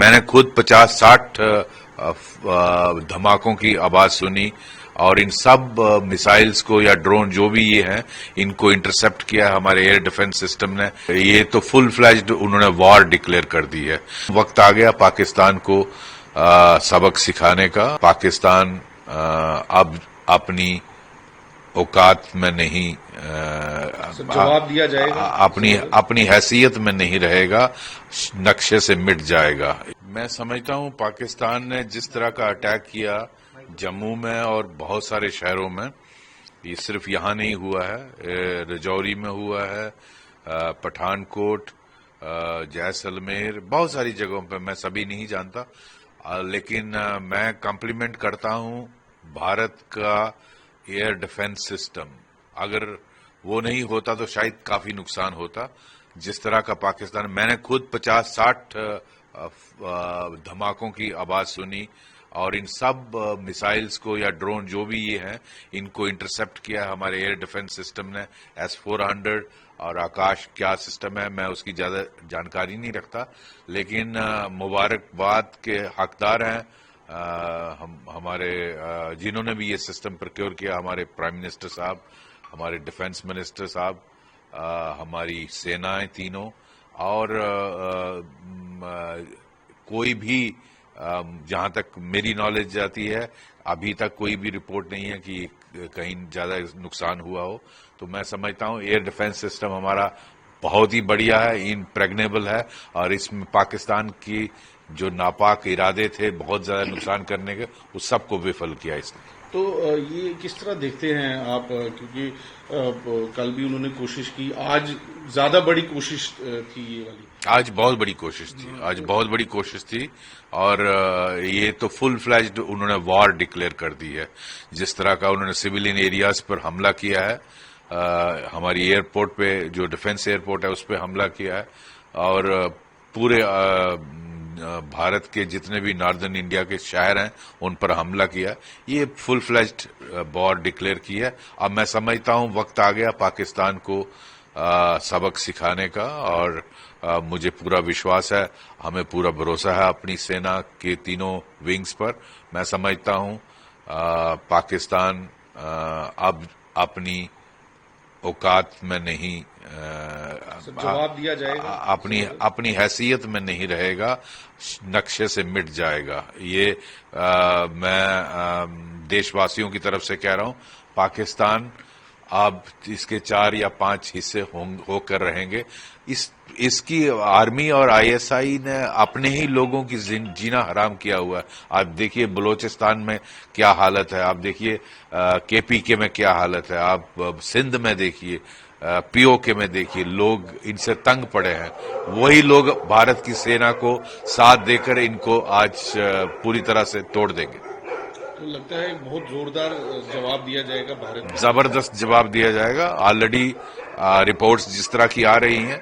मैंने खुद 50-60 धमाकों की आवाज सुनी और इन सब मिसाइल्स को या ड्रोन जो भी ये हैं इनको इंटरसेप्ट किया हमारे एयर डिफेंस सिस्टम ने। ये तो फुल फ्लैज्ड उन्होंने वॉर डिक्लेयर कर दी है। वक्त आ गया पाकिस्तान को सबक सिखाने का। पाकिस्तान अब अपनी औकात में नहीं, जवाब दिया जाएगा, अपनी हैसियत में नहीं रहेगा, नक्शे से मिट जाएगा। मैं समझता हूं पाकिस्तान ने जिस तरह का अटैक किया जम्मू में और बहुत सारे शहरों में, ये सिर्फ यहां नहीं हुआ है, रजौरी में हुआ है, पठानकोट, जैसलमेर, बहुत सारी जगहों पे, मैं सभी नहीं जानता, लेकिन मैं कॉम्प्लीमेंट करता हूं भारत का एयर डिफेंस सिस्टम। अगर वो नहीं होता तो शायद काफी नुकसान होता। जिस तरह का पाकिस्तान, मैंने खुद 50-60 धमाकों की आवाज सुनी और इन सब मिसाइल्स को या ड्रोन जो भी ये हैं इनको इंटरसेप्ट किया हमारे एयर डिफेंस सिस्टम ने। S-400 और आकाश क्या सिस्टम है मैं उसकी ज्यादा जानकारी नहीं रखता, लेकिन मुबारकबाद के हकदार हैं हमारे जिन्होंने भी ये सिस्टम प्रोक्योर किया, हमारे प्राइम मिनिस्टर साहब, हमारे डिफेंस मिनिस्टर साहब, हमारी सेनाएं तीनों, और कोई भी जहां तक मेरी नॉलेज जाती है अभी तक कोई भी रिपोर्ट नहीं है कि कहीं ज्यादा नुकसान हुआ हो। तो मैं समझता हूं एयर डिफेंस सिस्टम हमारा बहुत ही बढ़िया है, इम्प्रेग्नेबल है, और इसमें पाकिस्तान की जो नापाक इरादे थे बहुत ज्यादा नुकसान करने के, उस सबको विफल किया इसने। तो ये किस तरह देखते हैं आप, क्योंकि कल भी उन्होंने कोशिश की, आज ज्यादा बड़ी कोशिश थी ये वाली? आज बहुत बड़ी कोशिश थी, आज बहुत बड़ी कोशिश थी, और ये तो फुल फ्लैज्ड उन्होंने वॉर डिक्लेयर कर दी है। जिस तरह का उन्होंने सिविलियन एरियाज पर हमला किया है, हमारी एयरपोर्ट पे जो डिफेंस एयरपोर्ट है उस पर हमला किया है, और पूरे भारत के जितने भी नॉर्दर्न इंडिया के शहर हैं उन पर हमला किया। ये फुल फ्लैज्ड वॉर डिक्लेयर की है। अब मैं समझता हूं वक्त आ गया पाकिस्तान को सबक सिखाने का, और मुझे पूरा विश्वास है, हमें पूरा भरोसा है अपनी सेना के तीनों विंग्स पर। मैं समझता हूं पाकिस्तान अब अपनी औकात में नहीं, जवाब दिया जाएगा, अपनी हैसियत में नहीं रहेगा, नक्शे से मिट जाएगा। ये मैं देशवासियों की तरफ से कह रहा हूं। पाकिस्तान अब इसके 4 या 5 हिस्से होकर रहेंगे। इसकी आर्मी और ISI ने अपने ही लोगों की जीना हराम किया हुआ है। आप देखिए बलूचिस्तान में क्या हालत है, आप देखिए KPK में क्या हालत है, आप सिंध में देखिए, POK में देखिए, लोग इनसे तंग पड़े हैं। वही लोग भारत की सेना को साथ देकर इनको आज पूरी तरह से तोड़ देंगे। तो लगता है बहुत जोरदार जवाब दिया जाएगा भारत, जबरदस्त जवाब दिया जाएगा। ऑलरेडी रिपोर्ट्स जिस तरह की आ रही हैं,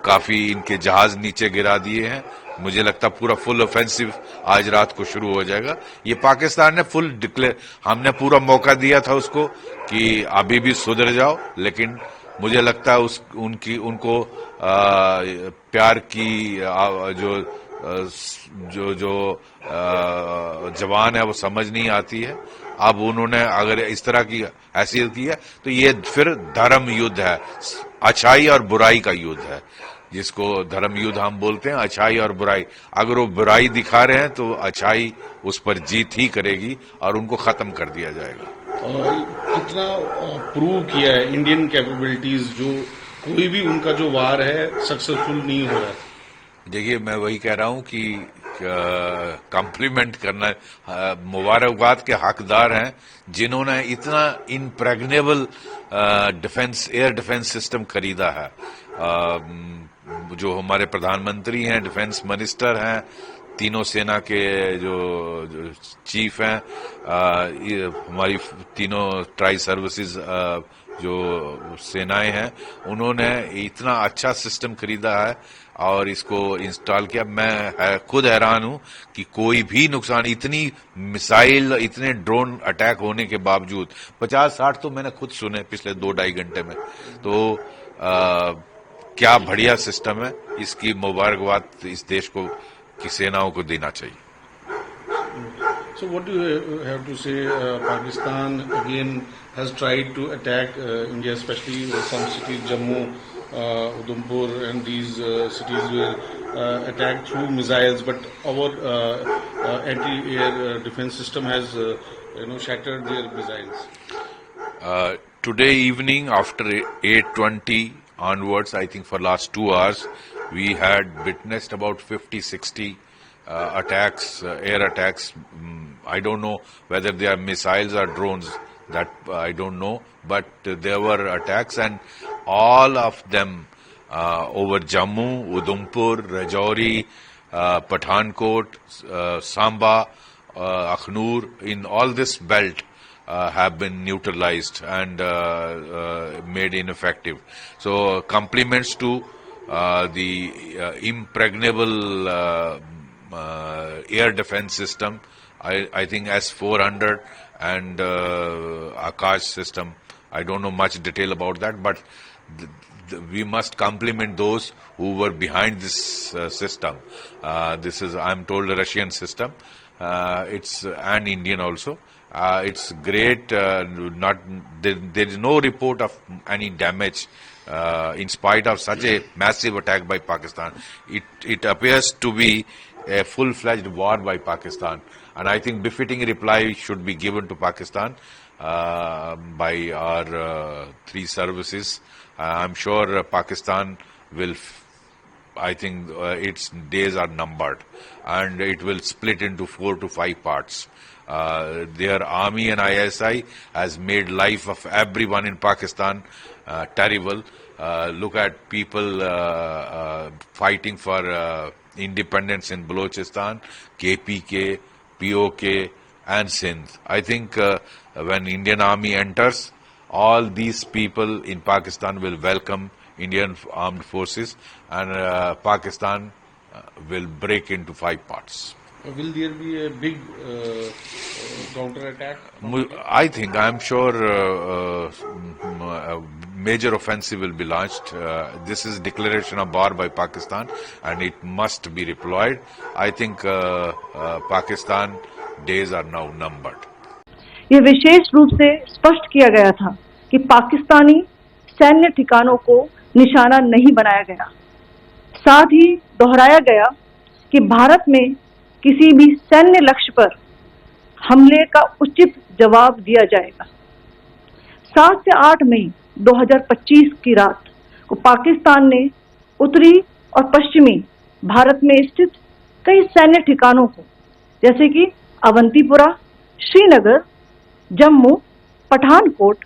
काफी इनके जहाज नीचे गिरा दिए हैं। मुझे लगता पूरा फुल ऑफेंसिव आज रात को शुरू हो जाएगा। ये पाकिस्तान ने फुल डिक्लेयर, हमने पूरा मौका दिया था उसको कि अभी भी सुधर जाओ, लेकिन मुझे लगता है उनको प्यार की जो जवान है वो समझ नहीं आती है। अब उन्होंने अगर इस तरह की हैसियत की है तो ये फिर धर्म युद्ध है, अच्छाई और बुराई का युद्ध है, जिसको धर्म युद्ध हम बोलते हैं, अच्छाई और बुराई। अगर वो बुराई दिखा रहे हैं तो अच्छाई उस पर जीत ही करेगी और उनको खत्म कर दिया जाएगा। कितना प्रूव किया है इंडियन कैपेबिलिटीज, जो कोई भी उनका जो वार है सक्सेसफुल नहीं हो रहा है। देखिए मैं वही कह रहा हूं कि कॉम्प्लीमेंट करना, मुबारकबाद के हकदार हैं जिन्होंने इतना इम्प्रेग्नेबल एयर डिफेंस सिस्टम खरीदा है। जो हमारे प्रधानमंत्री हैं, डिफेंस मिनिस्टर हैं, तीनों सेना के जो चीफ हैं, हमारी तीनों ट्राई सर्विसेज जो सेनाएं हैं, उन्होंने इतना अच्छा सिस्टम खरीदा है और इसको इंस्टॉल किया। मैं खुद हैरान हूं कि कोई भी नुकसान, इतनी मिसाइल, इतने ड्रोन अटैक होने के बावजूद, 50-60 तो मैंने खुद सुने पिछले 2-2.5 घंटे में। तो क्या बढ़िया सिस्टम है, इसकी मुबारकबाद इस देश को की सेनाओं को देना चाहिए। So what do you have to say? Pakistan again has tried to attack India, especially some cities, Jammu, Udhampur, and these cities were attacked through missiles. But our anti-air defense system has, shattered their missiles. Today evening after 8:20 onwards, I think for last 2 hours, we had witnessed about 50-60 attacks, air attacks. I don't know whether they are missiles or drones, that I don't know, but there were attacks, and all of them over Jammu, Udhampur, Rajouri, Pathankot, Samba, Akhnur, in all this belt have been neutralized and made ineffective. So compliments to the impregnable air defense system. I think S-400 and Akash system. I don't know much detail about that, but we must compliment those who were behind this system. This is, I'm told, a Russian system. It's an Indian also. It's great. There is no report of any damage in spite of such a massive attack by Pakistan. It appears to be a full-fledged war by Pakistan, and I think befitting reply should be given to Pakistan by our 3 services. I'm sure Pakistan will. I think its days are numbered, and it will split into 4 to 5 parts. Their army and ISI has made life of everyone in Pakistan terrible. Look at people fighting for independence in Balochistan, KPK, POK, and Sindh. I think when Indian Army enters, all these people in Pakistan will welcome Indian armed forces, and Pakistan will break into 5 parts. Will there be a big counter attack? I'm sure a major offensive will be launched. This is declaration of war by Pakistan, and it must be deployed. I think Pakistan days are now numbered. ये विशेष रूप से स्पष्ट किया गया था कि पाकिस्तानी सैन्य ठिकानों को निशाना नहीं बनाया गया। साथ ही दोहराया गया कि भारत में किसी भी सैन्य लक्ष्य पर हमले का उचित जवाब दिया जाएगा। 7 से 8 मई 2025 की रात को पाकिस्तान ने उत्तरी और पश्चिमी भारत में स्थित कई सैन्य ठिकानों को, जैसे कि अवंतीपुरा, श्रीनगर, जम्मू, पठानकोट,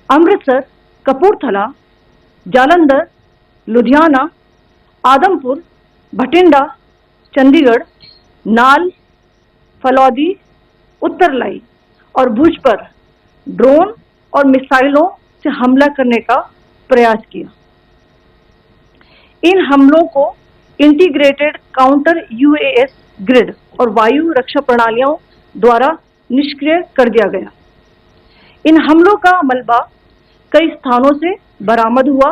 अमृतसर, कपूरथला, जालंधर, लुधियाना, आदमपुर, भटिंडा, चंडीगढ़, नाल, फलौदी, उत्तरलाई और भुज पर ड्रोन और मिसाइलों से हमला करने का प्रयास किया। इन हमलों को इंटीग्रेटेड काउंटर यूएएस ग्रिड और वायु रक्षा प्रणालियों द्वारा निष्क्रिय कर दिया गया। इन हमलों का मलबा कई स्थानों से बरामद हुआ,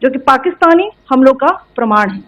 जो कि पाकिस्तानी हमलों का प्रमाण है।